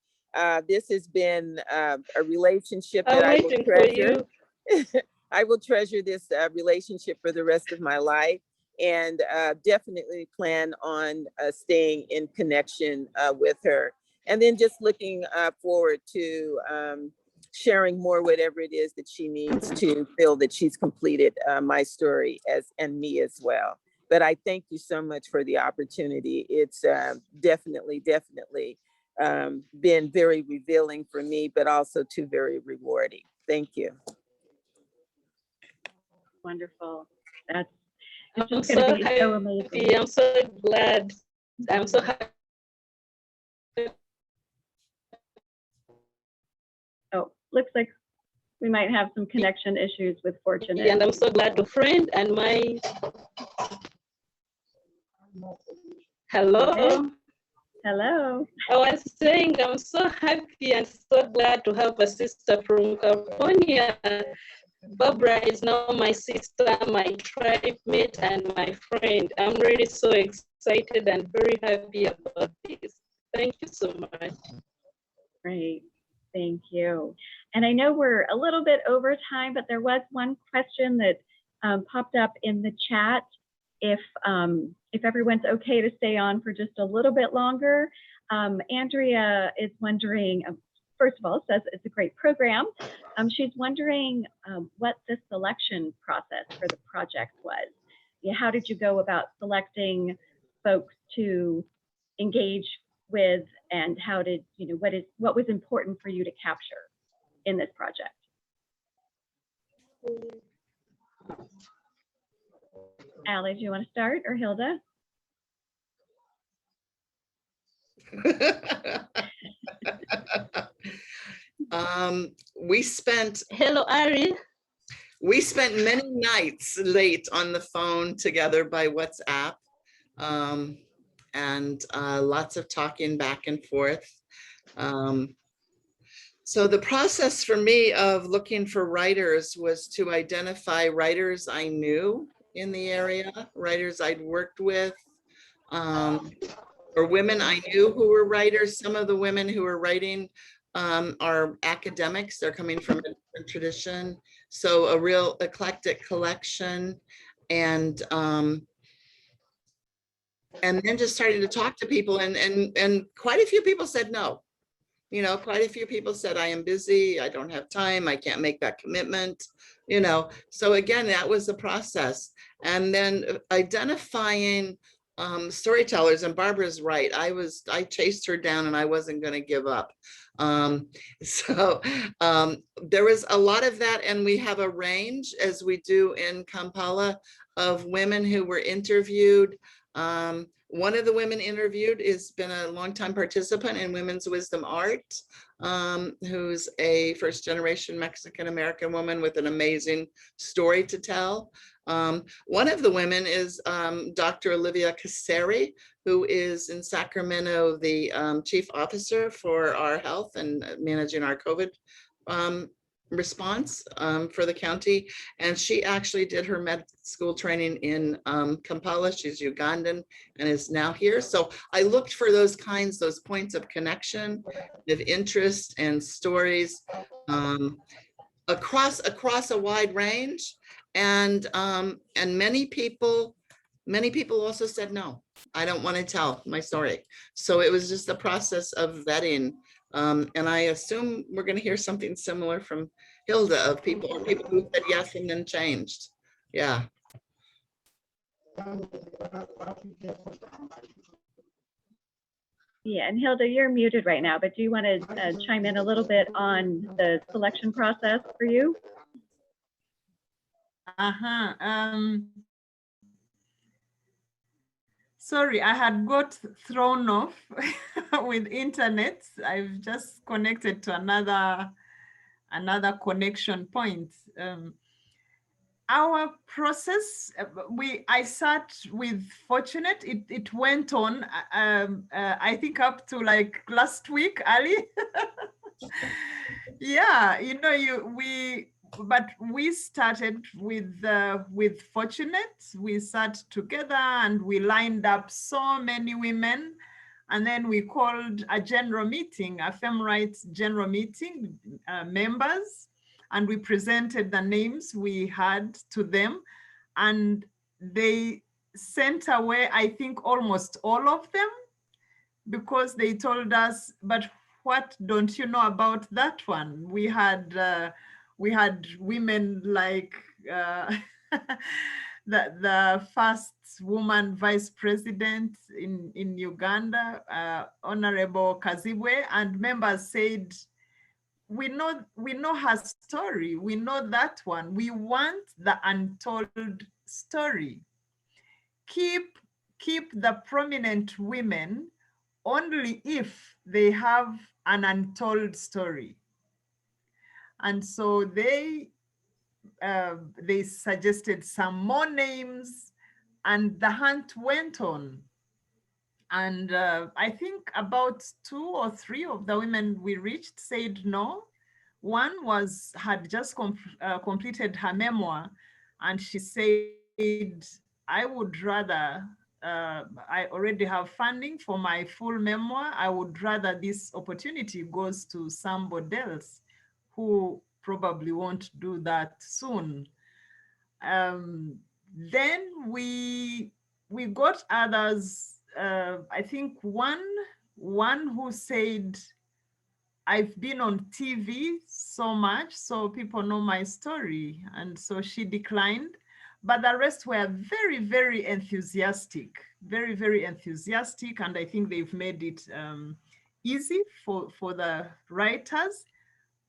This has been a relationship that I will treasure. I will treasure this relationship for the rest of my life, and definitely plan on staying in connection with her. And then just looking forward to sharing more, whatever it is that she needs to feel that she's completed my story and me as well. But I thank you so much for the opportunity. It's definitely been very revealing for me, but also too very rewarding. Thank you. Wonderful. That's it's I'm just going so to be so amazing. happy. I'm so glad. I'm so happy. Oh, looks like we might have some connection issues with Fortunate. And I'm so glad to friend and my. Hello. Okay. Hello. I was saying I'm so happy and so glad to have a sister from California. Barbara is now my sister, my tribe mate, and my friend. I'm really so excited and very happy about this. Thank you so much. Great. Thank you. And I know we're a little bit over time, but there was one question that popped up in the chat. If everyone's okay to stay on for just a little bit longer, Andrea is wondering, first of all, says it's a great program. She's wondering what the selection process for the project was. Yeah, how did you go about selecting folks to engage with, and how did, you know, what was important for you to capture in this project? Allie, do you want to start, or Hilda? We spent Hello, Ari. We spent many nights late on the phone together by WhatsApp, and lots of talking back and forth. So the process for me of looking for writers was to identify writers I knew in the area, writers I'd worked with, or women I knew who were writers. Some of the women who were writing are academics. They're coming from a different tradition. So a real eclectic collection. And and then just starting to talk to people, and quite a few people said no. You know, quite a few people said, I am busy, I don't have time, I can't make that commitment, you know. So again, that was the process. And then identifying storytellers, and Barbara's right. I chased her down and I wasn't going to give up. So there was a lot of that, and we have a range, as we do in Kampala, of women who were interviewed. One of the women interviewed has been a longtime participant in women's wisdom art, who's a first-generation Mexican-American woman with an amazing story to tell. One of the women is Dr. Olivia Caseri, who is in Sacramento, the chief officer for our health and managing our COVID response for the county. And she actually did her med school training in Kampala. She's Ugandan and is now here. So I looked for those points of connection, of interest and stories across a wide range. And many people also said, no, I don't want to tell my story. So it was just the process of vetting. And I assume we're going to hear something similar from Hilda, of people who said yes and then changed. Yeah. Yeah, and Hilda, you're muted right now, but do you want to chime in a little bit on the selection process for you? Sorry, I had got thrown off with internet. I've just connected to another connection point. Our process, I sat with Fortunate. It went on, I think up to like last week, Ali. Yeah, you know, but we started with Fortunate. We sat together and we lined up so many women, and then we called a general meeting, a FEMRITE general meeting, members, and we presented the names we had to them, and they sent away, I think, almost all of them, because they told us, but what don't you know about that one? We had women like the first woman vice president in Uganda, Honorable Kazibwe, and members said, we know her story, we know that one. We want the untold story. Keep the prominent women only if they have an untold story. And so they suggested some more names, and the hunt went on. And I think about 2 or 3 of the women we reached said no. One had just completed her memoir, and she said, I would rather, I already have funding for my full memoir. I would rather this opportunity goes to somebody else who probably won't do that soon. Then we got others. I think one who said, I've been on TV so much, so people know my story. And so she declined, but the rest were very, very enthusiastic, very, very enthusiastic. And I think they've made it easy for the writers.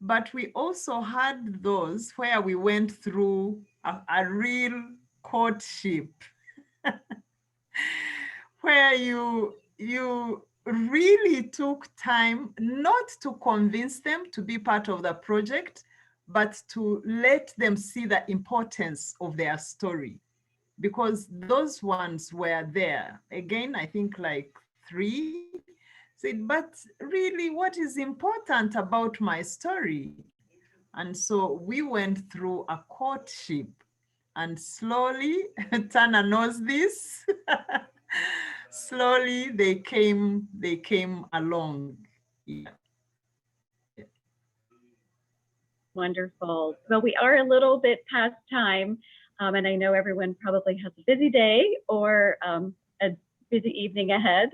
But we also had those where we went through a real courtship, where you really took time not to convince them to be part of the project, but to let them see the importance of their story, because those ones were there. Again, I think like 3 said, but really, what is important about my story? And so we went through a courtship, and slowly, Tana knows this, slowly they came along. Yeah. Wonderful. Well, we are a little bit past time, and I know everyone probably has a busy day or a busy evening ahead.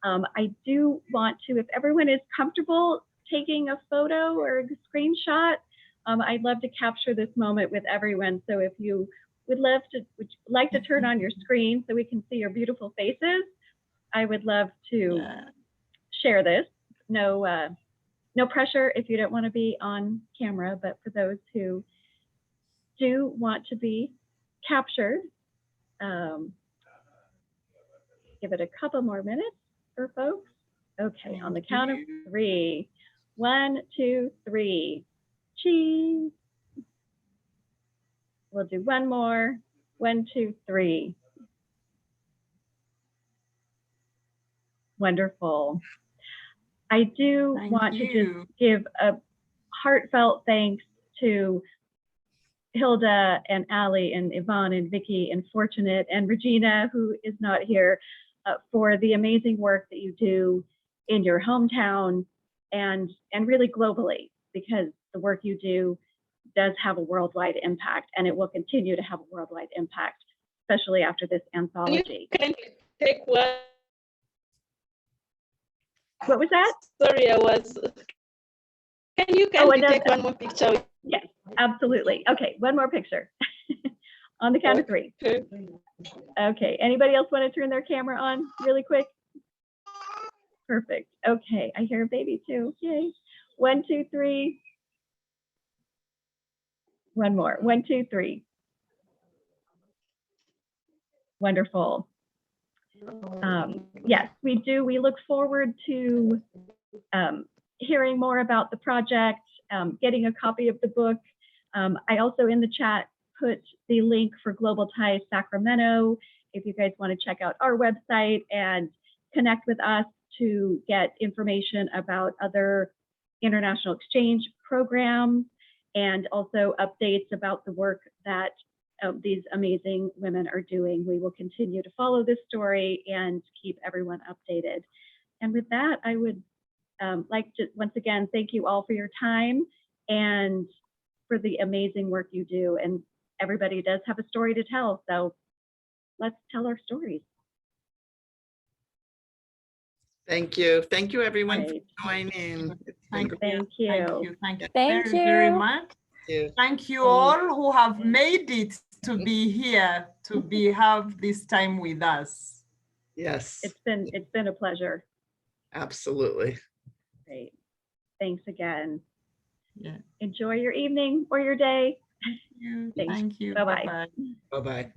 I do want to, if everyone is comfortable taking a photo or a screenshot, I'd love to capture this moment with everyone. So if you would like to turn on your screen so we can see your beautiful faces, I would love to share this. No pressure if you don't want to be on camera, but for those who do want to be captured, give it a couple more minutes for folks. Okay, on the count of 3. 1, 2, 3. Cheese. We'll do one more. 1, 2, 3. Wonderful. I do want to just give a heartfelt thanks to Hilda and Ali and Yvonne and Vicky and Fortunate and Regina, who is not here, for the amazing work that you do in your hometown and really globally, because the work you do does have a worldwide impact, and it will continue to have a worldwide impact, especially after this anthology. Can you take one? What was that? Sorry, I was. Can you take one more picture? Yes, absolutely. Okay, one more picture. On the count of 3. Okay, anybody else want to turn their camera on really quick? Perfect. Okay, I hear a baby too. Yay. 1, 2, 3. One more. 1, 2, 3. Wonderful. Yes, we do. We look forward to hearing more about the project, getting a copy of the book. I also in the chat put the link for Global Ties Sacramento if you guys want to check out our website and connect with us to get information about other international exchange programs and also updates about the work that these amazing women are doing. We will continue to follow this story and keep everyone updated. And with that, I would like to once again thank you all for your time and for the amazing work you do. And everybody does have a story to tell, so let's tell our stories. Thank you. Thank you, everyone, for joining. Thank you. Thank you. Thank you. Thank you Thank very, very you. much. Thank you all who have made it to be here to have this time with us. Yes. It's been a pleasure. Absolutely. Great. Thanks again. Yeah. Enjoy your evening or your day. Thank you. Thanks. Thank you. Bye-bye. Bye-bye. Bye-bye.